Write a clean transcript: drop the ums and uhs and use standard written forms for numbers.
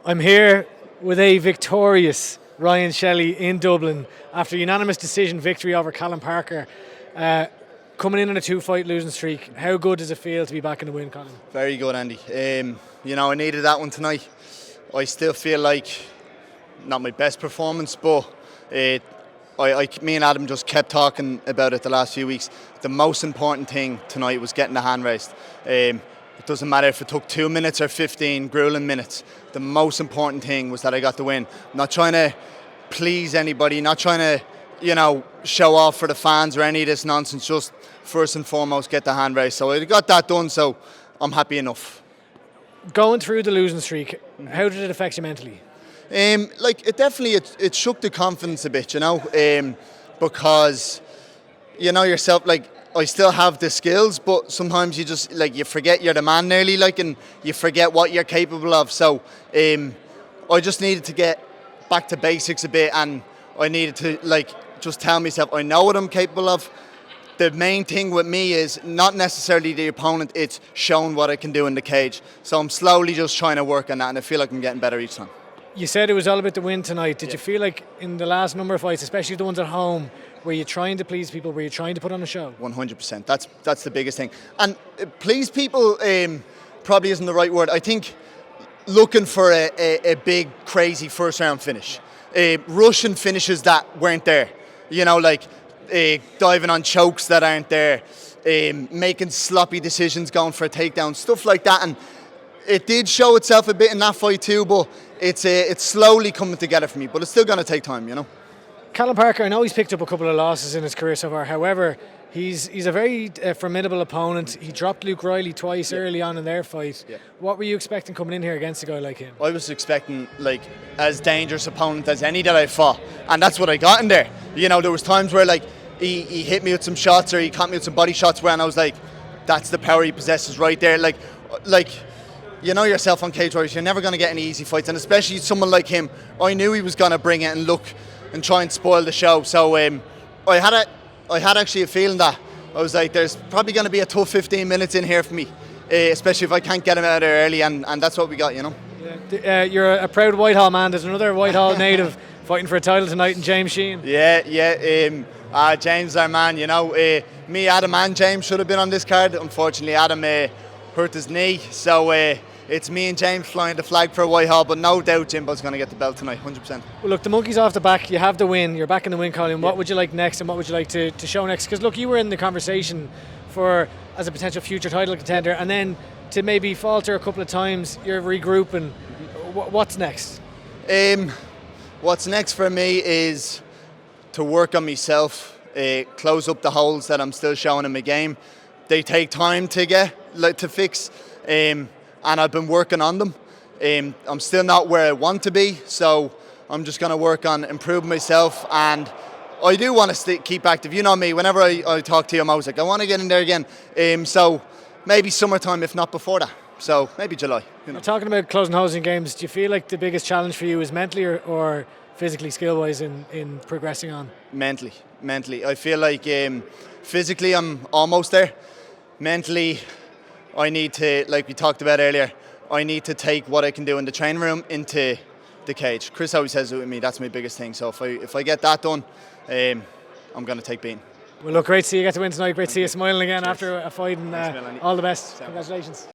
I'm here with a victorious Ryan Shelley in Dublin after unanimous decision victory over Kallum Parker. Coming in on a 2-fight losing streak, how good does it feel to be back in the win, Colin? Very good, Andy. I needed that one tonight. I still feel like not my best performance, but me and Adam just kept talking about it the last few weeks. The most important thing tonight was getting the hand raised. It doesn't matter if it took 2 minutes or 15 grueling minutes. The most important thing was that I got the win. I'm not trying to please anybody, not trying to, show off for the fans or any of this nonsense. Just first and foremost, get the hand raised. So I got that done, so I'm happy enough. Going through the losing streak, how did it affect you mentally? It definitely it shook the confidence a bit, because yourself, I still have the skills, but sometimes you just you forget you're the man nearly, and you forget what you're capable of. So I just needed to get back to basics a bit, and I needed to just tell myself I know what I'm capable of. The main thing with me is not necessarily the opponent, it's showing what I can do in the cage. So I'm slowly just trying to work on that, and I feel like I'm getting better each time. You said it was all about the win tonight. Did you feel like in the last number of fights, especially the ones at home, were you trying to please people? Were you trying to put on a show? 100%. That's the biggest thing. And please people probably isn't the right word. I think looking for a big, crazy first round finish. Russian finishes that weren't there. Diving on chokes that aren't there. Making sloppy decisions, going for a takedown, stuff like that. And it did show itself a bit in that fight too, but it's slowly coming together for me. But it's still going to take time, Kallum Parker, I know he's picked up a couple of losses in his career so far. However, he's a very formidable opponent. He dropped Luke Riley twice early on in their fight. Yeah. What were you expecting coming in here against a guy like him? I was expecting as dangerous opponent as any that I fought, and that's what I got in there. There was times where he hit me with some shots or he caught me with some body shots where, and I was like, that's the power he possesses right there. Yourself on cage warriors, you're never going to get any easy fights, and especially someone like him. I knew he was going to bring it and look and try and spoil the show. So I had actually a feeling that I was like, there's probably going to be a tough 15 minutes in here for me, especially if I can't get him out of there early, and that's what we got, Yeah. You're a proud Whitehall man. There's another Whitehall native fighting for a title tonight, in James Sheen. Yeah. James, our man. Me, Adam, and James should have been on this card. Unfortunately, Adam hurt his knee, so it's me and James flying the flag for Whitehall, but no doubt Jimbo's going to get the belt tonight, 100%. Well, look, the monkey's off the back. You have the win. You're back in the win column. What would you like next, and what would you like to show next? Because, look, you were in the conversation as a potential future title contender, and then to maybe falter a couple of times, you're regrouping. What's next? What's next for me is to work on myself, close up the holes that I'm still showing in my game. They take time to fix. And I've been working on them. I'm still not where I want to be, so I'm just going to work on improving myself. And I do want to keep active. You know me, whenever I talk to you, I'm always like, I want to get in there again. So maybe summertime, if not before that. So maybe July. Talking about closing holes in games, do you feel like the biggest challenge for you is mentally or physically, skill-wise, in progressing on? Mentally. I feel like physically I'm almost there. Mentally, I need to, like we talked about earlier, I need to take what I can do in the training room into the cage. Chris always says it with me, that's my biggest thing. So if I get that done, I'm going to take beating. Well, look, great to see you get to win tonight. Great to see you smiling again after a fight, and all the best. Congratulations.